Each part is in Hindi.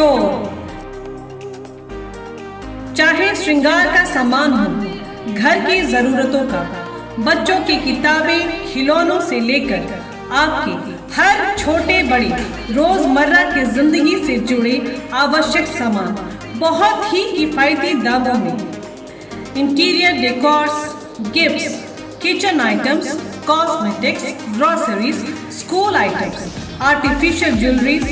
स्टोर। चाहे श्रृंगार का सामान हो, घर की जरूरतों का, बच्चों की किताबें, खिलौनों से लेकर आपके हर छोटे बड़े रोजमर्रा की जिंदगी से जुड़े आवश्यक सामान बहुत ही किफायती दामों में। Interior decors, gifts, kitchen items, cosmetics, groceries, school items, artificial jewelleries,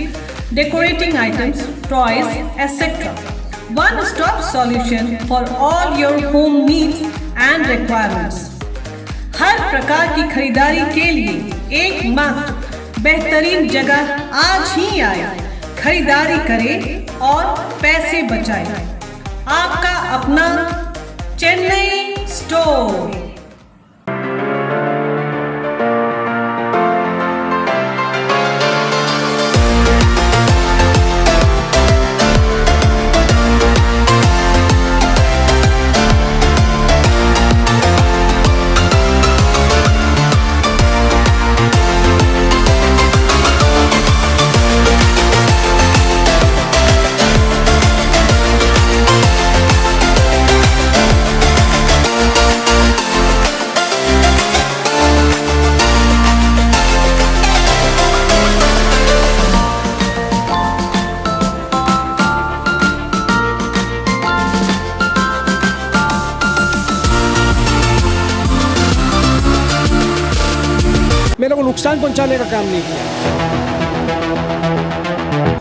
decorating items, toys, etc. One-stop solution for all your home needs and requirements. हर प्रकार की खरीदारी के लिए एकमात्र बेहतरीन जगह आज ही आए। खरीदारी करें और पैसे बचाएं। आपका अपना चेन्नई स्टोर। मेरे को नुकसान पहुंचाने का काम नहीं किया,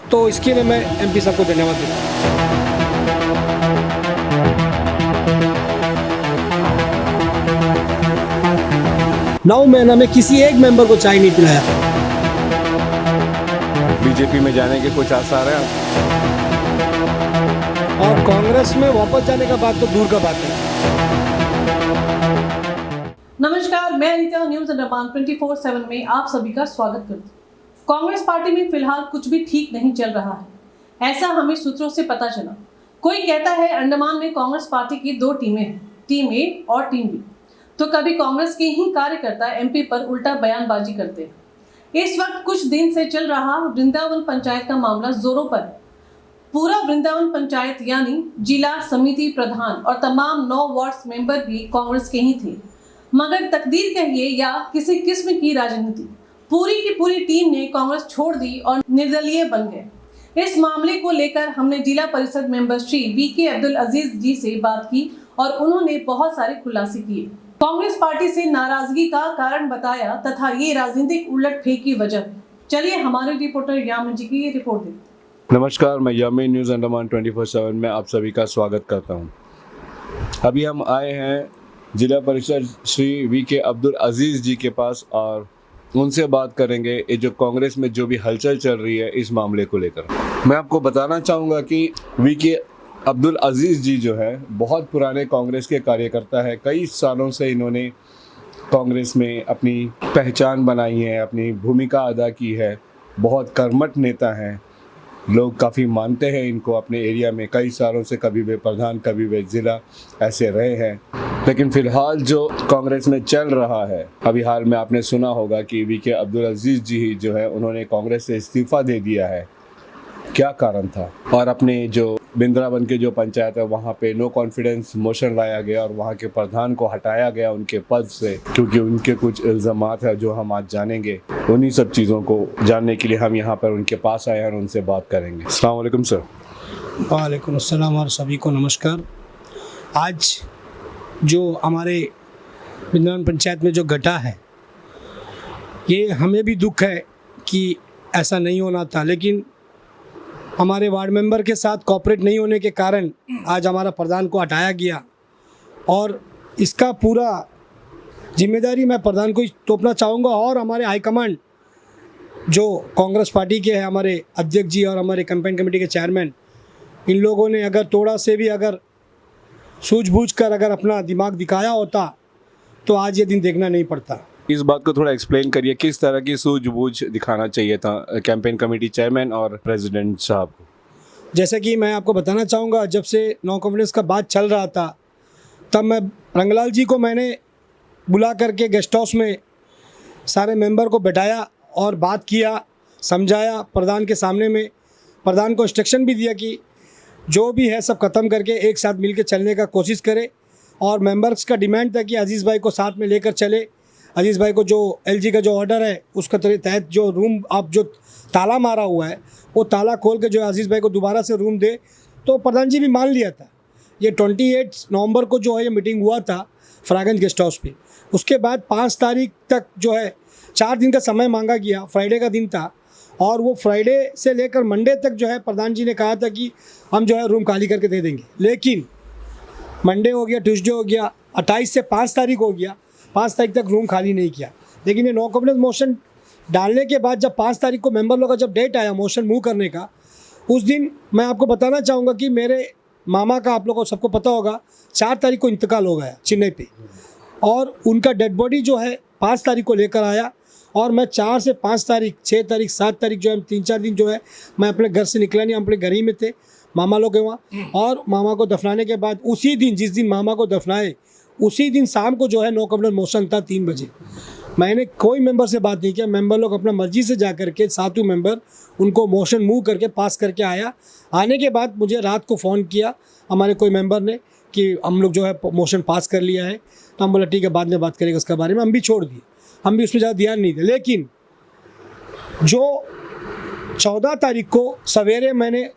तो इसके लिए मैं एमपी साहब को धन्यवाद देता हूँ। 9 महीना में किसी एक मेंबर को चाय नहीं पिलाया। बीजेपी में जाने के कुछ आसार हैं और कांग्रेस में वापस जाने का बात तो दूर का बात है। नमस्कार, मैं अनीता, न्यूज अंडमान 24/7 में आप सभी का स्वागत करती हूँ। कांग्रेस पार्टी में फिलहाल कुछ भी ठीक नहीं चल रहा है, ऐसा हमें सूत्रों से पता चला। कोई कहता है अंडमान में कांग्रेस पार्टी की 2 टीमें हैं, टीम ए और टीम बी। तो कभी कांग्रेस के ही कार्यकर्ता एमपी पर उल्टा बयानबाजी करते हैं। इस वक्त कुछ दिन से चल रहा वृंदावन पंचायत का मामला जोरों पर है। पूरा वृंदावन पंचायत यानी जिला समिति प्रधान और तमाम 9 वार्ड मेंबर भी कांग्रेस के ही थे, मगर तकदीर कहिए या किसी किस्म की राजनीति, पूरी की पूरी टीम ने कांग्रेस छोड़ दी और निर्दलीय बन गए। इस मामले को लेकर हमने जिला परिषद मेंबर श्री वीके अब्दुल अजीज जी से बात की और उन्होंने बहुत सारे खुलासे किए। कांग्रेस पार्टी से नाराजगी का कारण बताया तथा ये राजनीतिक उलटफेर की वजह। चलिए हमारे रिपोर्टर यामिन जी की ये रिपोर्ट देखते। नमस्कार, मैं यामिन, न्यूज़ अंडमान 24/7 में आप सभी का स्वागत करता हूं। अभी हम आए हैं जिला परिषद श्री वीके अब्दुल अजीज़ जी के पास और उनसे बात करेंगे ये जो कांग्रेस में जो भी हलचल चल रही है इस मामले को लेकर। मैं आपको बताना चाहूँगा कि वीके अब्दुल अजीज़ जी जो है बहुत पुराने कांग्रेस के कार्यकर्ता है। कई सालों से इन्होंने कांग्रेस में अपनी पहचान बनाई है, अपनी भूमिका अदा की है। बहुत कर्मठ नेता हैं, लोग काफ़ी मानते हैं इनको अपने एरिया में। कई सालों से कभी वे प्रधान कभी वे ज़िला ऐसे रहे हैं। लेकिन फ़िलहाल जो कांग्रेस में चल रहा है, अभी हाल में आपने सुना होगा कि वीके अब्दुल अजीज़ जी ही जो है उन्होंने कांग्रेस से इस्तीफ़ा दे दिया है। क्या कारण था? और अपने जो बिंद्रावन के जो पंचायत है वहाँ पे नो कॉन्फिडेंस मोशन लाया गया और वहाँ के प्रधान को हटाया गया उनके पद से, क्योंकि उनके कुछ इल्ज़ामात है जो हम आज जानेंगे। उन्हीं सब चीज़ों को जानने के लिए हम यहाँ पर उनके पास आए हैं और उनसे बात करेंगे। अस्सलाम वालेकुम सर। वालेकुम अस्सलाम और सभी को नमस्कार। आज जो हमारे बिंद्रावन पंचायत में जो घटा है, ये हमें भी दुख है कि ऐसा नहीं होना था, लेकिन हमारे वार्ड मेंबर के साथ कोऑपरेट नहीं होने के कारण आज हमारा प्रधान को हटाया गया और इसका पूरा जिम्मेदारी मैं प्रधान को ही तोपना चाहूँगा। और हमारे हाईकमांड जो कांग्रेस पार्टी के हैं, हमारे अध्यक्ष जी और हमारे कैंपेन कमेटी के चेयरमैन, इन लोगों ने अगर थोड़ा से भी अगर सूझबूझ कर अगर अपना दिमाग दिखाया होता तो आज ये दिन देखना नहीं पड़ता। इस बात को थोड़ा एक्सप्लेन करिए, किस तरह की सूझबूझ दिखाना चाहिए था कैंपेन कमेटी चेयरमैन और प्रेसिडेंट साहब को? जैसे कि मैं आपको बताना चाहूँगा, जब से नो कॉन्फिडेंस का बात चल रहा था तब मैं रंगलाल जी को मैंने बुला करके गेस्ट हाउस में सारे मेंबर को बैठाया और बात किया, समझाया प्रधान के सामने में। प्रधान को इंस्ट्रक्शन भी दिया कि जो भी है सब ख़त्म करके एक साथ मिलकर चलने का कोशिश करे। और मेंबर्स का डिमांड था कि अजीज़ भाई को साथ में लेकर चले। अजीज़ भाई को जो एलजी का जो ऑर्डर है उसका तहत जो रूम आप जो ताला मारा हुआ है वो ताला खोल के जो है अजीज़ भाई को दोबारा से रूम दे। तो प्रधान जी भी मान लिया था। ये 28 नवंबर को जो है ये मीटिंग हुआ था फरागंज गेस्ट हाउस पे। उसके बाद 5 तारीख तक जो है 4 दिन का समय मांगा गया, फ्राइडे का दिन था। और वो फ्राइडे से लेकर मंडे तक जो है प्रधान जी ने कहा था कि हम जो है रूम खाली करके दे देंगे। लेकिन मंडे हो गया, ट्यूसडे हो गया, 28 से 5 तारीख हो गया, 5 तारीख तक रूम खाली नहीं किया। लेकिन ये नो कॉन्फिडेंस मोशन डालने के बाद जब 5 तारीख को मेंबर लोग का जब डेट आया मोशन मूव करने का, उस दिन मैं आपको बताना चाहूँगा कि मेरे मामा का, आप लोगों को सबको पता होगा, 4 तारीख को इंतकाल हो गया चेन्नई पे। और उनका डेड बॉडी जो है 5 तारीख को लेकर आया। और मैं 4 से 5 तारीख, 6 तारीख, 7 तारीख जो है 3-4 दिन जो है मैं अपने घर से निकला नहीं, हम अपने घर ही में थे मामा लोग के वहाँ। और मामा को दफनाने के बाद उसी दिन, जिस दिन मामा को दफनाए उसी दिन शाम को जो है नो कॉन्फिडेंस मोशन था 3 बजे। मैंने कोई मेंबर से बात नहीं किया, मेंबर लोग अपना मर्जी से जा करके 7 मेंबर उनको मोशन मूव करके पास करके आया। आने के बाद मुझे रात को फ़ोन किया हमारे कोई मेंबर ने कि हम लोग जो है मोशन पास कर लिया है। तो हम बोला ठीक है बाद में बात करेंगे उसके बारे में, हम भी छोड़ दिए, हम भी उसमें ज़्यादा ध्यान नहीं थे। लेकिन जो 14 तारीख को सवेरे मैंने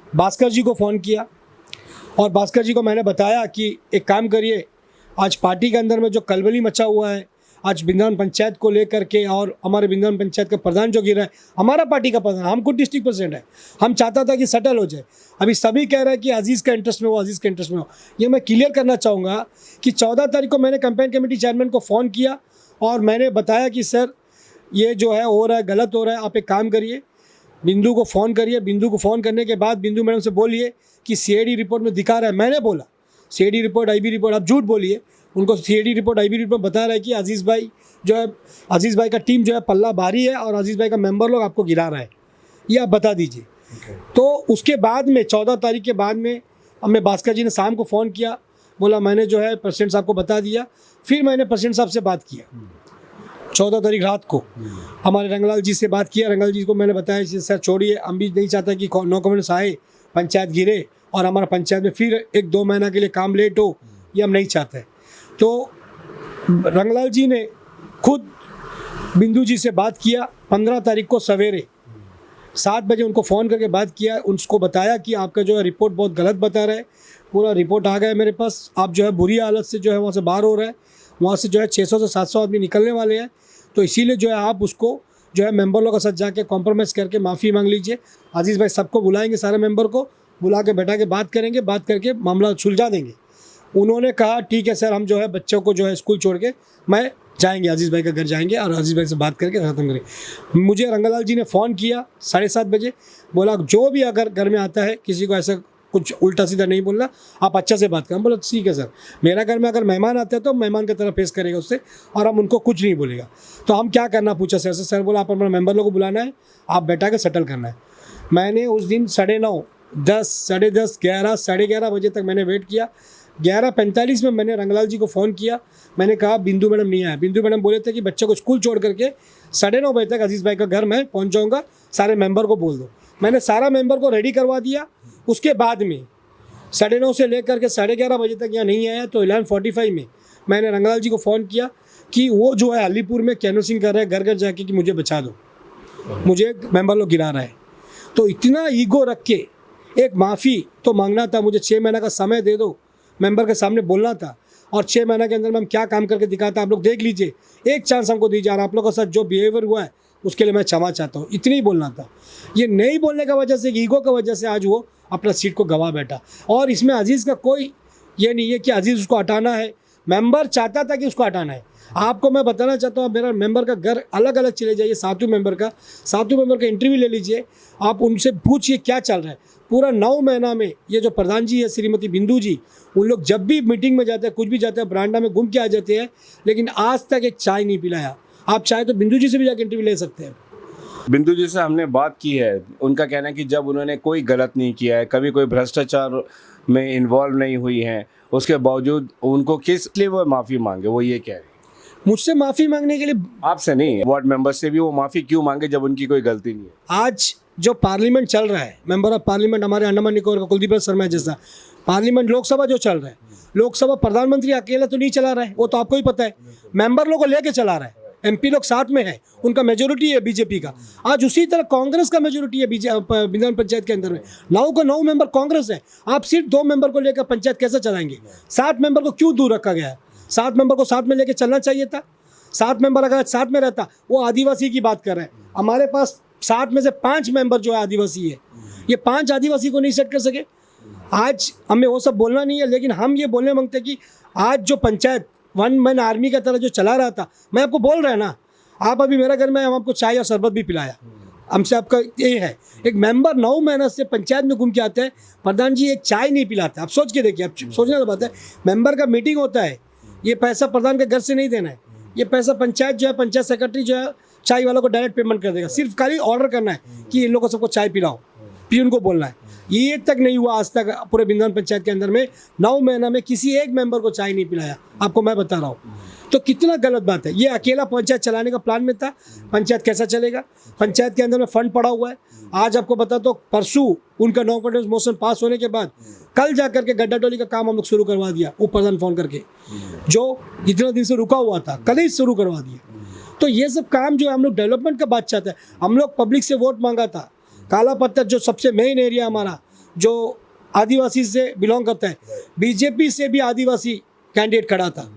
भास्कर जी को फ़ोन किया और भास्कर जी को मैंने बताया कि एक काम करिए, आज पार्टी के अंदर में जो कलबली मचा हुआ है, आज वृंदावन पंचायत को लेकर के, और हमारे वृंदावन पंचायत का प्रधान जो गिरा है, हमारा पार्टी का प्रधान, हम खुद डिस्ट्रिक्ट प्रेसिडेंट है, हम चाहता था कि सेटल हो जाए। अभी सभी कह रहे हैं कि अजीज़ का इंटरेस्ट में हो, अजीज़ का इंटरेस्ट में हो। ये मैं क्लियर करना चाहूँगा कि 14 तारीख को मैंने कैंपेन कमेटी चेयरमैन को फ़ोन किया और मैंने बताया कि सर ये जो है हो रहा है, गलत हो रहा है, आप एक काम करिए, बिंदु को फ़ोन करिए। बिंदु को फ़ोन करने के बाद बिंदु मैडम से बोलिए कि सीआईडी रिपोर्ट में दिखा रहा है, मैंने बोला सीआईडी रिपोर्ट, आईबी रिपोर्ट, आप झूठ बोलिए। उनको सीआईडी रिपोर्ट, आईबी रिपोर्ट बता रहा है कि अजीज़ भाई जो है, अजीज़ भाई का टीम जो है पल्ला भारी है और अजीज़ भाई का मेंबर लोग आपको गिरा रहा है, ये आप बता दीजिए। तो उसके बाद में 14 तारीख के बाद में हमें भास्कर जी ने शाम को फ़ोन किया, बोला मैंने जो है प्रेसिडेंट साहब को बता दिया। फिर मैंने प्रेसिडेंट साहब से बात किया 14 तारीख रात को, हमारे रंगलाल जी से बात किया। रंगलाल जी को मैंने बताया कि सर छोड़िए, हम भी नहीं चाहता कि नो कॉन्फिडेंस आए, पंचायत गिरे और हमारा पंचायत में फिर 1-2 महीना के लिए काम लेट हो, ये हम नहीं चाहते। तो रंगलाल जी ने खुद बिंदु जी से बात किया 15 तारीख को सवेरे 7 बजे, उनको फ़ोन करके बात किया, उनको बताया कि आपका जो है रिपोर्ट बहुत गलत बता रहा है, पूरा रिपोर्ट आ गया है मेरे पास, आप जो है बुरी हालत से जो है वहाँ से बाहर हो रहा है, वहाँ से जो है 600 से 700 आदमी निकलने वाले हैं। तो इसीलिए जो है आप उसको जो है मेंबर लोगों के साथ जाके कॉम्प्रोमाइज़ करके माफ़ी मांग लीजिए। अजीज़ भाई सबको बुलाएंगे, सारे मेंबर को बुला के बैठा के बात करेंगे, बात करके मामला सुलझा देंगे। उन्होंने कहा ठीक है सर, हम जो है बच्चों को जो है स्कूल छोड़ के मैं जाएंगे, अजीज़ भाई का घर जाएंगे और अजीज़ भाई से बात करके ख़त्म करेंगे। मुझे रंगलाल जी ने फ़ोन किया 7:30 बजे, बोला जो भी अगर घर में आता है किसी को ऐसा कुछ उल्टा सीधा नहीं बोलना, आप अच्छा से बात करें। बोला ठीक है सर, मेरा घर में अगर मेहमान आते हैं तो मेहमान की तरह फेस करेगा उससे और हम उनको कुछ नहीं बोलेगा। तो हम क्या करना पूछा सर से, सर बोला आप अपना मेंबर लोगों को बुलाना है, आप बैठा के सेटल करना है। मैंने उस दिन 9:30, 10, 10:30, 11, 11:30 बजे तक मैंने वेट किया। 11:45 में मैंने रंगलाल जी को फ़ोन किया, मैंने कहा बिंदु मैडम नहीं आया। बिंदु मैडम बोले थे कि बच्चों को स्कूल छोड़ करके 9:30 बजे तक अजीज़ भाई का घर मैं पहुंच जाऊंगा, सारे मेंबर को बोल दो। मैंने सारा मेंबर को रेडी करवा दिया। उसके बाद में 9:30 से लेकर के 11:30 बजे तक यहाँ नहीं आया। तो 11:45 में मैंने रंगलाल जी को फ़ोन किया कि वो जो है अलीपुर में कैनवसिंग कर रहे हैं घर घर जाके कि मुझे बचा दो, मुझे मेंबर लोग गिरा रहा है। तो इतना ईगो रख के एक माफ़ी तो मांगना था, मुझे 6 महीना का समय दे दो, मेंबर के सामने बोलना था और 6 महीना के अंदर में हम क्या काम करके दिखाता आप लोग देख लीजिए, एक चांस हमको दीजिए और आप लोगों के साथ जो बिहेवियर हुआ है उसके लिए मैं क्षमा चाहता हूँ, इतनी ही बोलना था। ये नहीं बोलने का वजह से, ईगो की वजह से आज वो अपना सीट को गंवा बैठा। और इसमें अजीज़ का कोई ये नहीं है कि अजीज़ उसको हटाना है, मेंबर चाहता था कि उसको हटाना है। आपको मैं बताना चाहता हूँ, मेरा मेंबर का घर अलग अलग चले जाइए, 7 मेंबर का इंटरव्यू ले लीजिए, आप उनसे पूछिए क्या चल रहा है। पूरा 9 महीना में ये जो प्रधान जी है श्रीमती बिंदु जी, उन लोग जब भी मीटिंग में जाते हैं, कुछ भी जाते हैं, बरांडा में घूम के आ जाते हैं, लेकिन आज तक एक चाय नहीं पिलाया। आप चाहे तो बिंदु जी से भी जाकर इंटरव्यू ले सकते हैं। बिंदु जी से हमने बात की है, उनका कहना है कि जब उन्होंने कोई गलत नहीं किया है, कभी कोई भ्रष्टाचार में इन्वॉल्व नहीं हुई हैं, उसके बावजूद उनको किस लिए वो माफ़ी मांगे, वो ये कह रहे हैं। मुझसे माफ़ी मांगने के लिए, आपसे नहीं, वार्ड मेंबर से भी वो माफ़ी क्यों मांगे जब उनकी कोई गलती नहीं है। आज जो पार्लियामेंट चल रहा है, मेंबर ऑफ पार्लियामेंट हमारे अंडमान निकोबार का कुलदीप शर्मा जैसा, पार्लियामेंट लोकसभा जो चल रहा है, लोकसभा प्रधानमंत्री अकेला तो नहीं चला रहा है, वो तो आपको ही पता है, मेंबर लोग को लेके चला रहा है, एमपी लोग साथ में है, उनका मेजोरिटी है बीजेपी का। आज उसी तरह कांग्रेस का मेजोरिटी है वृंदावन पंचायत के अंदर में, 9 को 9 मेंबर कांग्रेस है। आप सिर्फ 2 मेंबर को लेकर पंचायत कैसे चलाएंगे? 7 मेंबर को क्यों दूर रखा गया है? 7 मेंबर को साथ में लेकर चलना चाहिए था। 7 मेंबर अगर साथ में रहता, वो आदिवासी की बात कर रहे हैं, हमारे पास 7 में से 5 मेंबर जो है आदिवासी है, ये 5 आदिवासी को नहीं सेट कर सके। आज हमें वो सब बोलना नहीं है, लेकिन हम ये बोलने मांगते कि आज जो पंचायत 1 मैन आर्मी का तरह जो चला रहा था, मैं आपको बोल रहा है ना, आप अभी मेरा घर में हम आपको चाय और शरबत भी पिलाया, हमसे आपका ये है। एक मेंबर 9 महीने से पंचायत में घूम के आते हैं, प्रधान जी एक चाय नहीं पिलाते। आप सोच के देखिए, आप सोचने वाली बात है, मेंबर का मीटिंग होता है, ये पैसा प्रधान के घर से नहीं देना है, ये पैसा पंचायत जो है, पंचायत सेक्रेटरी जो है चाय वालों को डायरेक्ट पेमेंट कर देगा। सिर्फ खाली ऑर्डर करना है कि इन लोगों को सबको चाय पिलाओ, फिर उनको बोलना है। ये तक नहीं हुआ आज तक पूरे वृंदावन पंचायत के अंदर में, 9 महीना में किसी एक मेंबर को चाय नहीं पिलाया, आपको मैं बता रहा हूँ। तो कितना गलत बात है। ये अकेला पंचायत चलाने का प्लान में था, पंचायत कैसा चलेगा? पंचायत के अंदर में फंड पड़ा हुआ है। आज आपको बता तो परसों उनका नो कॉन्फिडेंस मोशन पास होने के बाद कल जाकर के गड्ढा टोली का काम हम लोग शुरू करवा दिया, प्रधान फोन करके, जो इतना दिन से रुका हुआ था कल ही शुरू करवा दिया। तो ये सब काम जो है हम लोग डेवलपमेंट का बात चाहते हैं। हम लोग पब्लिक से वोट मांगा था, काला पत्थर जो सबसे मेन एरिया हमारा जो आदिवासी से बिलोंग करता है, बीजेपी से भी आदिवासी कैंडिडेट खड़ा था,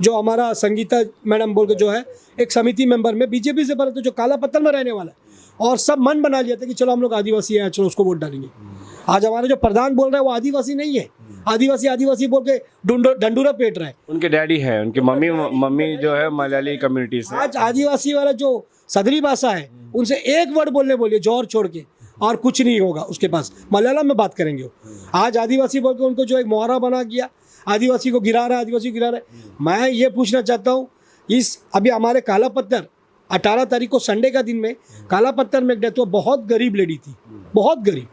जो हमारा संगीता मैडम बोल के जो है एक समिति मेंबर में बीजेपी से भरा, तो जो काला पत्थर में रहने वाला है, और सब मन बना लिया था कि चलो हम लोग आदिवासी हैं, चलो उसको वोट डालेंगे। आज हमारा जो प्रधान बोल रहा है वो आदिवासी नहीं है, आदिवासी आदिवासी बोल के डंडूरा पेट रहा है। उनके डैडी हैं, उनकी मम्मी जो है मलयाली कम्युनिटी से। आज आदिवासी वाला जो सदरी भाषा है, उनसे एक वर्ड बोलने बोलिए जोर छोड़ के, और कुछ नहीं होगा उसके पास, मलयालम में बात करेंगे वो। आज आदिवासी बोल के उनको जो एक मोहरा बना गया, आदिवासी को गिरा रहा है, आदिवासी को गिरा रहा है। मैं ये पूछना चाहता हूँ, इस अभी हमारे काला पत्थर 18 तारीख को संडे का दिन में काला पत्थर में एक डेथ हुआ, बहुत गरीब लेडी थी, बहुत गरीब,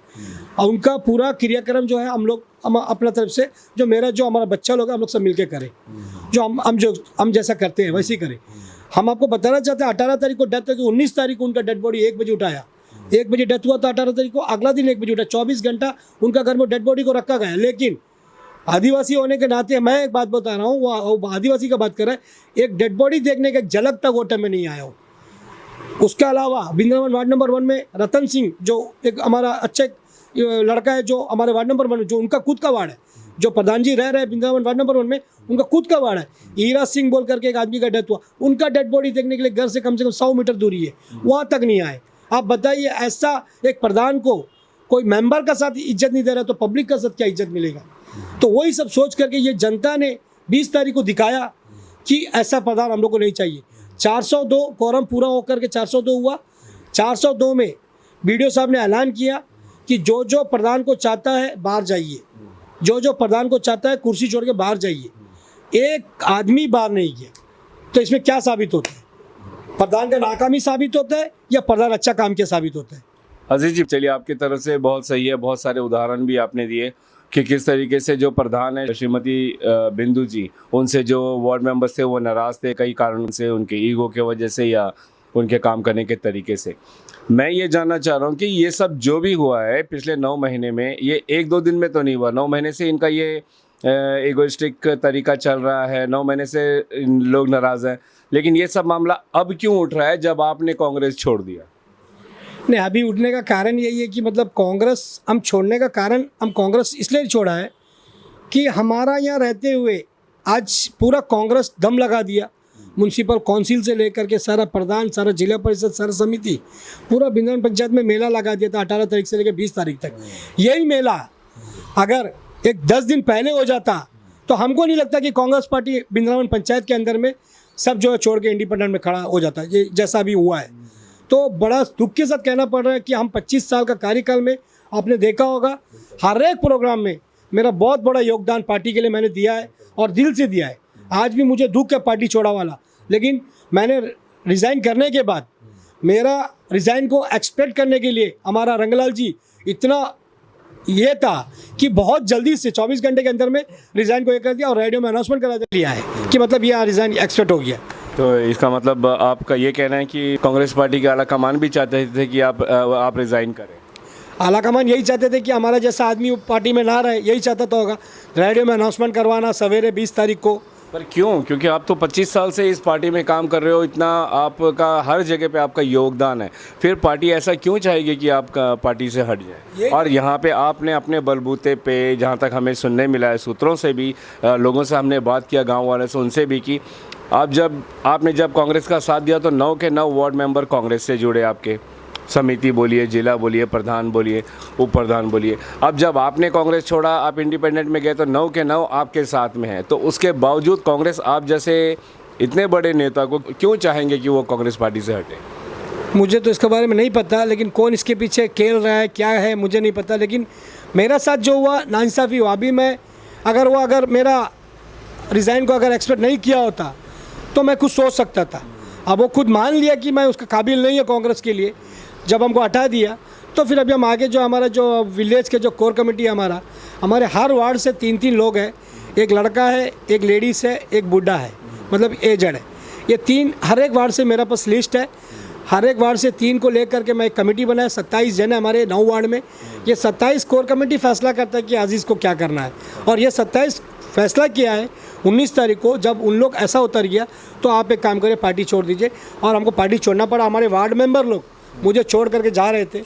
और उनका पूरा क्रियाक्रम जो है हम लोग अपना तरफ से जो हमारा बच्चा लोग हम लोग सब मिलके करें, जो हम जैसा करते हैं वैसे ही करें। हम आपको बताना चाहते हैं 18 तारीख को डेथ हुई, 19 तारीख को उनका डेड बॉडी 1 बजे उठाया, 1 बजे डेथ हुआ तो 18 तारीख को अगला दिन 1 बजे उठा, 24 घंटा उनका घर में डेड बॉडी को रखा गया। लेकिन आदिवासी होने के नाते मैं एक बात बता रहा हूँ, वो आदिवासी का बात कर रहा है, एक डेड बॉडी देखने का झलक तक होटल में नहीं आया हो। उसके अलावा वृंदावन वार्ड नंबर 1 में रतन सिंह जो एक हमारा अच्छा लड़का है, जो हमारे वार्ड नंबर 1 जो उनका खुद का वार्ड है, जो प्रधान जी रह रहे हैं वृंदावन वार्ड नंबर 1 में, उनका खुद का वार्ड है, ईरा सिंह बोल करके एक आदमी का डेथ हुआ, उनका डेड बॉडी देखने के लिए घर से कम 100 मीटर दूरी है, वहाँ तक नहीं आए। आप बताइए, ऐसा एक प्रधान को कोई मेंबर का साथ इज्जत नहीं दे रहा, तो पब्लिक का साथ क्या इज्जत मिलेगा? तो वही सब सोच करके ये जनता ने 20 तारीख को दिखाया कि ऐसा प्रधान हम लोग को नहीं चाहिए। 402 कोरम पूरा होकर के 402 हुआ। 402 में बीडीओ साहब ने ऐलान किया कि जो प्रधान को चाहता है बाहर जाइए, जो प्रधान को चाहता है कुर्सी छोड़ के बाहर जाइए। एक आदमी बाहर नहीं गया, तो इसमें क्या साबित होता है? प्रधान का नाकामी साबित होता है या प्रधान अच्छा काम किया साबित होता है? अजीज जी, चलिए आपकी तरफ से बहुत सही है, बहुत सारे उदाहरण भी आपने दिए कि किस तरीके से जो प्रधान है श्रीमती बिंदु जी, उनसे जो वार्ड मेंबर्स थे वो नाराज़ थे कई कारणों से, उनके ईगो के वजह से या उनके काम करने के तरीके से। मैं ये जानना चाह रहा हूँ कि ये सब जो भी हुआ है पिछले 9 महीने में, ये 1-2 दिन में तो नहीं हुआ, 9 महीने से इनका ये एगोइस्टिक तरीका चल रहा है, 9 महीने से लोग नाराज़ हैं, लेकिन ये सब मामला अब क्यों उठ रहा है जब आपने कांग्रेस छोड़ दिया? नहीं, अभी उठने का कारण यही है कि मतलब कांग्रेस हम छोड़ने का कारण, हम कांग्रेस इसलिए छोड़ा है कि हमारा यहाँ रहते हुए आज पूरा कांग्रेस दम लगा दिया। म्यूनसिपल काउंसिल से लेकर के सारा प्रधान, सारा जिला परिषद, सारा समिति, पूरा वृंदावन पंचायत में मेला लगा दिया था 18 तारीख से लेकर 20 तारीख तक। यही मेला अगर एक 10 दिन पहले हो जाता तो हमको नहीं लगता कि कांग्रेस पार्टी वृंदावन पंचायत के अंदर में सब जो है छोड़ के इंडिपेंडेंट में खड़ा हो जाता, ये जैसा भी हुआ है। तो बड़ा दुख के साथ कहना पड़ रहा है कि हम 25 साल का कार्यकाल में आपने देखा होगा हर एक प्रोग्राम में मेरा बहुत बड़ा योगदान पार्टी के लिए मैंने दिया है और दिल से दिया है। आज भी मुझे दुख है पार्टी छोड़ा वाला, लेकिन मैंने रिज़ाइन करने के बाद मेरा रिज़ाइन को एक्सपेक्ट करने के लिए हमारा रंगलाल जी इतना ये था कि बहुत जल्दी से 24 घंटे के अंदर में रिज़ाइन को ये कर दिया और रेडियो में अनाउंसमेंट करा दिया है कि मतलब ये रिज़ाइन एक्सपेक्ट हो गया। तो इसका मतलब आपका ये कहना है कि कांग्रेस पार्टी के आला कमान भी चाहते थे कि आप रिज़ाइन करें? आलाकमान यही चाहते थे कि हमारा जैसा आदमी पार्टी में ना रहे, यही चाहता तो होगा। रेडियो में अनाउंसमेंट करवाना सवेरे 20 तारीख को। पर क्यों? क्योंकि आप तो 25 साल से इस पार्टी में काम कर रहे हो, इतना आपका हर जगह पे आपका योगदान है, फिर पार्टी ऐसा क्यों चाहेगी कि आप पार्टी से हट जाए? और यहाँ पे आपने अपने बलबूते पे, जहाँ तक हमें सुनने मिला है सूत्रों से भी, लोगों से हमने बात किया, गाँव वाले से, उनसे भी कि आपने जब कांग्रेस का साथ दिया तो 9 के 9 वार्ड मेंबर कांग्रेस से जुड़े, आपके समिति बोलिए, जिला बोलिए, प्रधान बोलिए, उप प्रधान बोलिए। अब जब आपने कांग्रेस छोड़ा, आप इंडिपेंडेंट में गए तो 9 के 9 आपके साथ में हैं। तो उसके बावजूद कांग्रेस आप जैसे इतने बड़े नेता को क्यों चाहेंगे कि वो कांग्रेस पार्टी से हटे? मुझे तो इसके बारे में नहीं पता, लेकिन कौन इसके पीछे खेल रहा है, क्या है, मुझे नहीं पता। लेकिन मेरा साथ जो हुआ नाइंसाफ़ी हुआ। अभी मैं अगर मेरा रिज़ाइन को अगर एक्सपेक्ट नहीं किया होता तो मैं कुछ सोच सकता था। अब वो खुद मान लिया कि मैं उसका काबिल नहीं है कांग्रेस के लिए, जब हमको हटा दिया तो फिर अभी हम आगे जो हमारा जो विलेज के जो कोर कमेटी है हमारे हर वार्ड से 3-3 लोग हैं। एक लड़का है, एक लेडीज़ है, एक बूढ़ा है, मतलब एजड है। ये 3 हर एक वार्ड से मेरे पास लिस्ट है। हर एक वार्ड से 3 को लेकर के मैं एक कमेटी बनाया। 27 जन है हमारे 9 वार्ड में। ये 27 कोर कमेटी फैसला करता है कि अजीज़ को क्या करना है, और ये 27 फैसला किया है 19 तारीख को। जब उन लोग ऐसा उतर गया तो आप एक काम करें, पार्टी छोड़ दीजिए। और हमको पार्टी छोड़ना पड़ा। हमारे वार्ड मेंबर लोग मुझे छोड़ करके जा रहे थे।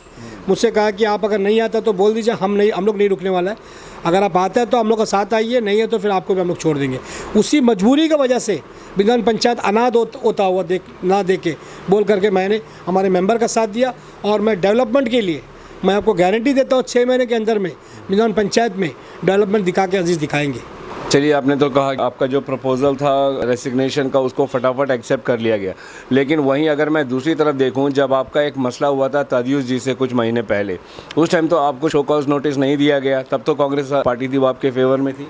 मुझसे कहा कि आप अगर नहीं आता तो बोल दीजिए, हम लोग नहीं रुकने वाला है। अगर आप आते हैं तो हम लोग का साथ आइए, नहीं है तो फिर आपको भी हम लोग छोड़ देंगे। उसी मजबूरी की वजह से विधान पंचायत अनाथ होता हुआ ना देखे बोल करके मैंने हमारे मेंबर का साथ दिया। और मैं डेवलपमेंट के लिए मैं आपको गारंटी देता हूँ 6 महीने के अंदर में विधान पंचायत में डेवलपमेंट दिखा के अजीज़ दिखाएंगे। चलिए, आपने तो कहा आपका जो प्रपोजल था रेसिग्नेशन का, उसको फटाफट एक्सेप्ट कर लिया गया। लेकिन वहीं अगर मैं दूसरी तरफ देखूं, जब आपका एक मसला हुआ था तादियुस जी से कुछ महीने पहले, उस टाइम तो आपको शो कॉज नोटिस नहीं दिया गया, तब तो कांग्रेस पार्टी थी वो आपके फेवर में थी,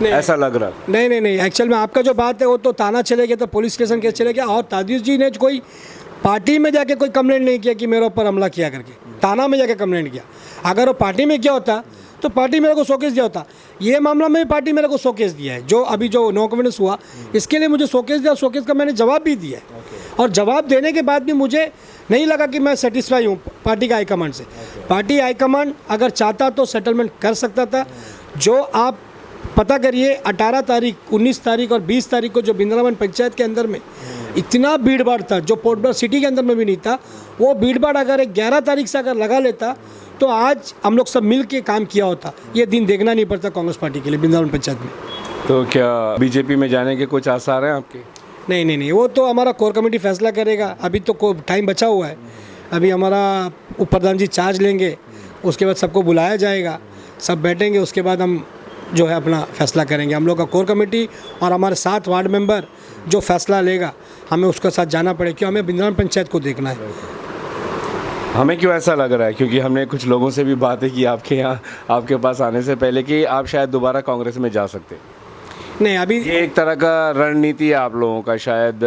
ऐसा लग रहा? नहीं, एक्चुअल में आपका जो बात है वो तो थाना चले गया, तो पुलिस स्टेशन केस चले गया। और तादियुस जी ने कोई पार्टी में जाके कोई कंप्लेंट नहीं किया कि मेरे ऊपर हमला किया करके, थाना में जाके कंप्लेंट किया। अगर वो पार्टी में किया होता तो पार्टी मेरे को शोकेस दिया होता। ये मामला में पार्टी मेरे को शोकेस दिया है। जो अभी जो नो कॉन्फिडेंस हुआ, इसके लिए मुझे शोकेस दिया। शोकेस का मैंने जवाब भी दिया है। और जवाब देने के बाद भी मुझे नहीं लगा कि मैं सेटिस्फाई हूँ पार्टी का हाईकमांड से। पार्टी हाईकमांड अगर चाहता तो सेटलमेंट कर सकता था। जो आप पता करिए, 18 तारीख, 19 तारीख और 20 तारीख को जो बिंद्रावन पंचायत के अंदर में इतना भीड़ भाड़ था, जो पोर्ट ब्लेयर सिटी के अंदर में भी नहीं था। वो भीड़ भाड़ अगर 11 तारीख से अगर लगा लेता तो आज हम लोग सब मिल के काम किया होता। ये दिन देखना नहीं पड़ता कांग्रेस पार्टी के लिए बिंद्रावन पंचायत में। तो क्या बीजेपी में जाने के कुछ आसार हैं आपके? नहीं, वो तो हमारा कोर कमेटी फैसला करेगा। अभी तो टाइम बचा हुआ है। अभी हमारा उप प्रधान जी चार्ज लेंगे, उसके बाद सबको बुलाया जाएगा, सब बैठेंगे, उसके बाद हम जो है अपना फैसला करेंगे। हम लोग का कोर कमेटी और हमारे 7 वार्ड मेंबर जो फैसला लेगा, हमें उसके साथ जाना पड़ेगा, क्योंकि हमें बिंद्रावन पंचायत को देखना है। हमें क्यों ऐसा लग रहा है? क्योंकि हमने कुछ लोगों से भी बातें की आपके यहाँ, आपके पास आने से पहले, कि आप शायद दोबारा कांग्रेस में जा सकते। नहीं, अभी ये एक तरह का रणनीति है आप लोगों का, शायद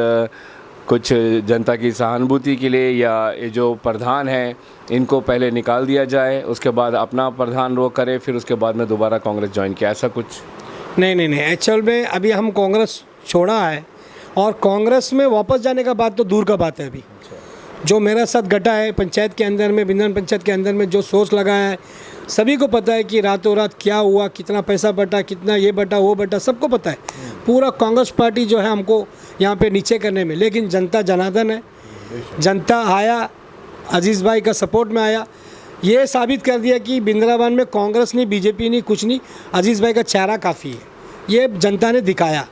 कुछ जनता की सहानुभूति के लिए, या ये जो प्रधान है इनको पहले निकाल दिया जाए, उसके बाद अपना प्रधान वो करे, फिर उसके बाद में दोबारा कांग्रेस ज्वाइन किया, ऐसा कुछ? नहीं, एक्चुअल में अभी हम कांग्रेस छोड़ा है, और कांग्रेस में वापस जाने का बात तो दूर का बात है। अभी जो मेरा साथ घटा है पंचायत के अंदर में, बिंद्रावन पंचायत के अंदर में जो सोच लगाया है, सभी को पता है कि रातों रात क्या हुआ, कितना पैसा बटा, कितना ये बटा वो बटा, सबको पता है। पूरा कांग्रेस पार्टी जो है हमको यहाँ पे नीचे करने में, लेकिन जनता जनार्दन है। जनता आया, अजीज़ भाई का सपोर्ट में आया, ये साबित कर दिया कि बिंद्रावन में कांग्रेस नहीं, बीजेपी नहीं, कुछ नहीं, अजीज़ भाई का चेहरा काफ़ी है। ये जनता ने दिखाया।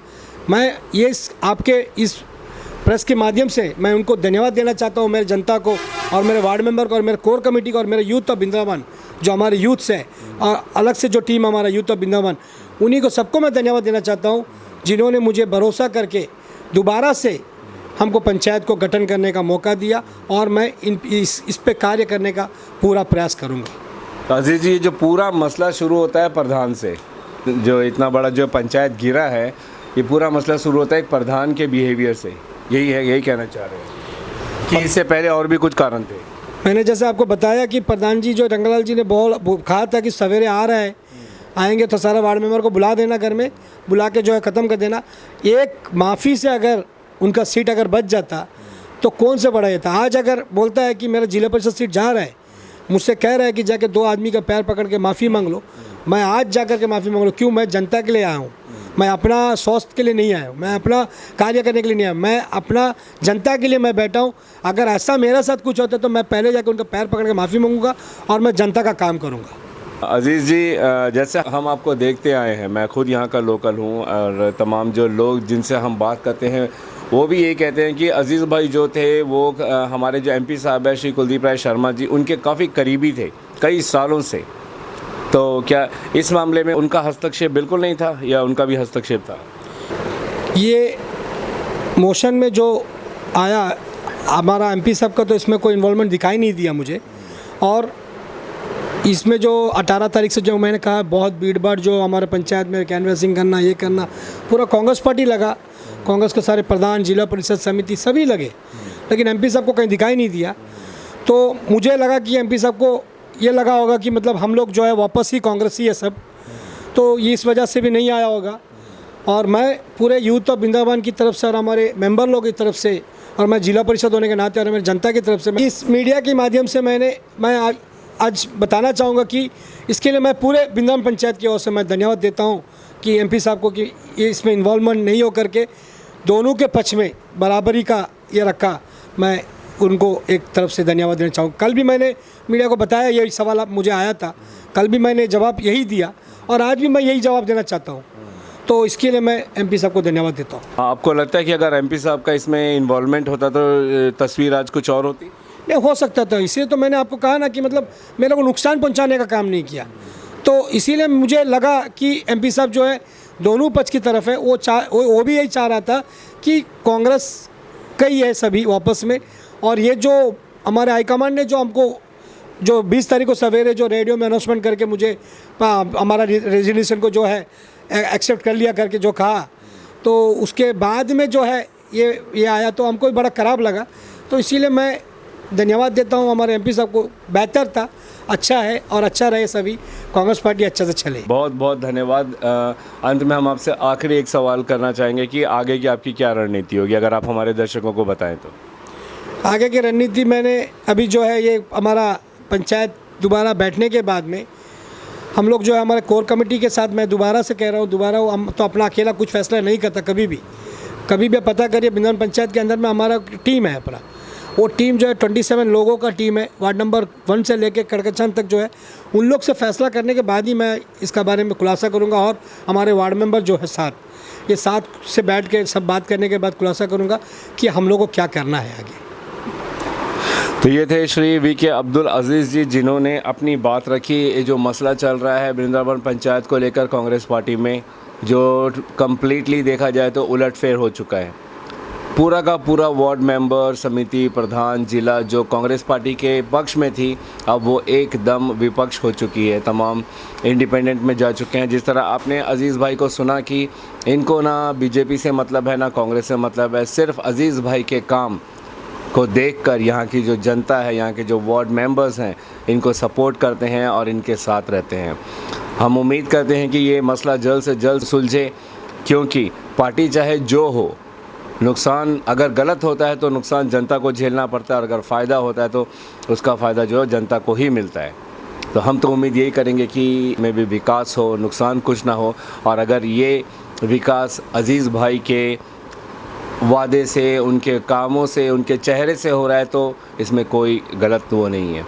मैं ये आपके इस प्रेस के माध्यम से मैं उनको धन्यवाद देना चाहता हूँ, मेरे जनता को और मेरे वार्ड मेंबर को और मेरे कोर कमेटी को और मेरे यूथ ऑफ बिंद्रावन, जो हमारे यूथ से और अलग से जो टीम हमारा यूथ ऑफ बिंद्रावन, उन्हीं को सबको मैं धन्यवाद देना चाहता हूँ, जिन्होंने मुझे भरोसा करके दोबारा से हमको पंचायत को गठन करने का मौका दिया। और मैं इस पे कार्य करने का पूरा प्रयास करूँगा। अजीज जी, जो पूरा मसला शुरू होता है प्रधान से, जो इतना बड़ा जो पंचायत गिरा है, ये पूरा मसला शुरू होता है एक प्रधान के बिहेवियर से, यही कहना चाह रहे हैं कि इससे पहले और भी कुछ कारण थे? मैंने जैसे आपको बताया कि प्रधान जी जो रंगलाल जी ने बहुत कहा था कि सवेरे आ रहा है, आएंगे तो सारा वार्ड मेंबर को बुला देना, घर में बुला के जो है ख़त्म कर देना। एक माफ़ी से अगर उनका सीट अगर बच जाता तो कौन से बड़ा ये था। आज अगर बोलता है कि मेरा जिला परिषद सीट जा रहा है, मुझसे कह रहा है कि जाके 2 आदमी का पैर पकड़ के माफ़ी मांग लो, मैं आज जा कर के माफ़ी मांग लो। क्यों? मैं जनता के लिए आया हूँ, मैं अपना स्वास्थ्य के लिए नहीं आया हूँ, मैं अपना कार्य करने के लिए नहीं आया, मैं अपना जनता के लिए मैं बैठा हूँ। अगर ऐसा मेरे साथ कुछ होता तो मैं पहले जाकर उनका पैर पकड़ के माफ़ी मांगूंगा और मैं जनता का काम करूँगा। अजीज़ जी, जैसे हम आपको देखते आए हैं, मैं खुद यहाँ का लोकल हूँ और तमाम जो लोग जिनसे हम बात करते हैं वो भी यही कहते हैं कि अजीज़ भाई जो थे वो हमारे जो एमपी साहब है श्री कुलदीप राय शर्मा जी, उनके काफ़ी करीबी थे कई सालों से। तो क्या इस मामले में उनका हस्तक्षेप बिल्कुल नहीं था या उनका भी हस्तक्षेप था? ये मोशन में जो आया हमारा एमपी साहब का, तो इसमें कोई इन्वॉल्वमेंट दिखाई नहीं दिया मुझे। और इसमें जो 18 तारीख से जो मैंने कहा बहुत भीड़ भाड़ जो हमारे पंचायत में कैनवसिंग करना, ये करना, पूरा कांग्रेस पार्टी लगा, कांग्रेस के सारे प्रधान, जिला परिषद समिति सभी लगे, लेकिन एमपी साहब को कहीं दिखाई नहीं दिया। तो मुझे लगा कि एमपी साहब को ये लगा होगा कि मतलब हम लोग जो है वापस ही कांग्रेस ही है सब, तो ये इस वजह से भी नहीं आया होगा। और मैं पूरे यूथ ऑफ वृंदावन की तरफ से और हमारे मेंबर लोगों की तरफ से और मैं जिला परिषद होने के नाते और मेरी जनता की तरफ से इस मीडिया के माध्यम से मैं आज बताना चाहूँगा कि इसके लिए मैं पूरे वृंदावन पंचायत की ओर से मैं धन्यवाद देता हूँ कि एमपी साहब को कि ये इसमें इन्वॉल्वमेंट नहीं हो करके दोनों के पक्ष में बराबरी का ये रखा। मैं उनको एक तरफ से धन्यवाद देना चाहूँगा। कल भी मैंने मीडिया को बताया, यही सवाल मुझे आया था, कल भी मैंने जवाब यही दिया और आज भी मैं यही जवाब देना चाहता हूँ। तो इसके लिए मैं एमपी साहब को धन्यवाद देता हूँ। आपको लगता है कि अगर एमपी साहब का इसमें इन्वॉल्वमेंट होता तो तस्वीर आज कुछ और होती? नहीं, हो सकता था। इसलिए तो मैंने आपको कहा ना कि मतलब मेरे को नुकसान पहुंचाने का काम नहीं किया। तो इसीलिए मुझे लगा कि एमपी साहब जो है दोनों पक्ष की तरफ है, वो भी यही चाह रहा था कि कांग्रेस कई है सभी वापस में। और ये जो हमारे हाईकमांड ने जो हमको जो 20 तारीख को सवेरे जो रेडियो में अनाउंसमेंट करके मुझे हमारा रेजिग्नेशन को जो है एक्सेप्ट कर लिया करके जो कहा, तो उसके बाद में जो है ये आया तो हमको भी बड़ा ख़राब लगा। तो इसीलिए मैं धन्यवाद देता हूँ हमारे एमपी साहब को। बेहतर था, अच्छा है और अच्छा रहे, सभी कांग्रेस पार्टी अच्छा से चले। बहुत बहुत धन्यवाद। अंत में हम आपसे आखिरी एक सवाल करना चाहेंगे कि आगे की आपकी क्या रणनीति होगी, अगर आप हमारे दर्शकों को बताएं तो। आगे की रणनीति मैंने अभी जो है ये हमारा पंचायत दोबारा बैठने के बाद में हम लोग जो है हमारे कोर कमेटी के साथ, मैं दोबारा से कह रहा हूँ, दोबारा हम तो अपना अकेला कुछ फैसला नहीं करता कभी भी पता करिए। वृंदावन पंचायत के अंदर में हमारा टीम है अपना, वो टीम जो है 27 लोगों का टीम है, वार्ड नंबर 1 से लेकर कड़कचंद तक जो है, उन लोग से फैसला करने के बाद ही मैं इसका बारे में खुलासा करूंगा। और हमारे वार्ड मेंबर जो है 7, ये 7 से बैठ के सब बात करने के बाद खुलासा करूंगा कि हम लोग को क्या करना है आगे। तो ये थे श्री वीके अब्दुल अजीज़ जी, जिन्होंने अपनी बात रखी। ये जो मसला चल रहा है वृंदावन पंचायत को लेकर कांग्रेस पार्टी में, जो कम्प्लीटली देखा जाए तो उलटफेर हो चुका है। पूरा का पूरा वार्ड मेंबर, समिति, प्रधान, जिला जो कांग्रेस पार्टी के पक्ष में थी, अब वो एकदम विपक्ष हो चुकी है, तमाम इंडिपेंडेंट में जा चुके हैं। जिस तरह आपने अजीज़ भाई को सुना कि इनको ना बीजेपी से मतलब है ना कांग्रेस से मतलब है, सिर्फ अजीज़ भाई के काम को देखकर यहाँ की जो जनता है, यहाँ के जो वार्ड मेंबर्स हैं, इनको सपोर्ट करते हैं और इनके साथ रहते हैं। हम उम्मीद करते हैं कि ये मसला जल्द से जल्द सुलझे, क्योंकि पार्टी चाहे जो हो, नुकसान अगर गलत होता है तो नुकसान जनता को झेलना पड़ता है, और अगर फ़ायदा होता है तो उसका फ़ायदा जो है जनता को ही मिलता है। तो हम तो उम्मीद यही करेंगे कि में भी विकास हो, नुकसान कुछ ना हो। और अगर ये विकास अजीज़ भाई के वादे से, उनके कामों से, उनके चेहरे से हो रहा है तो इसमें कोई गलत वो नहीं है,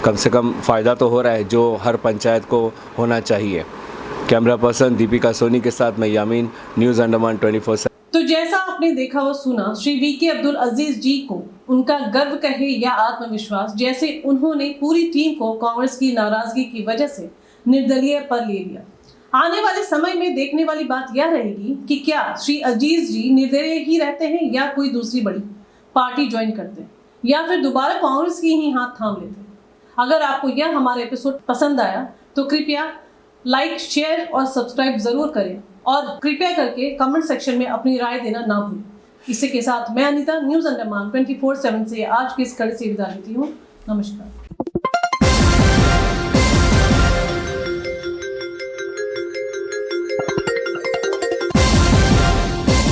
कम से कम फ़ायदा तो हो रहा है जो हर पंचायत को होना चाहिए। कैमरा पर्सन दीपिका सोनी के साथ मैं यामीन, न्यूज़ अंडमान 24/7। तो जैसा आपने देखा और सुना, श्री वीके अब्दुल अजीज जी को उनका गर्व कहे या आत्मविश्वास, जैसे उन्होंने पूरी टीम को कांग्रेस की नाराजगी की वजह से निर्दलीय पर ले लिया। आने वाले समय में देखने वाली बात यह रहेगी कि क्या श्री अजीज जी निर्दलीय ही रहते हैं या कोई दूसरी बड़ी पार्टी ज्वाइन करते हैं या फिर दोबारा कांग्रेस की ही हाथ थाम लेते हैं। अगर आपको यह हमारा एपिसोड पसंद आया तो कृपया लाइक, शेयर और सब्सक्राइब जरूर करें, और कृपया करके कमेंट सेक्शन में अपनी राय देना ना भूलें। इसी के साथ मैं अनीता, न्यूज़ अंडमान 24/7 से आज की इस कड़ी से विदा लेती हूँ। नमस्कार।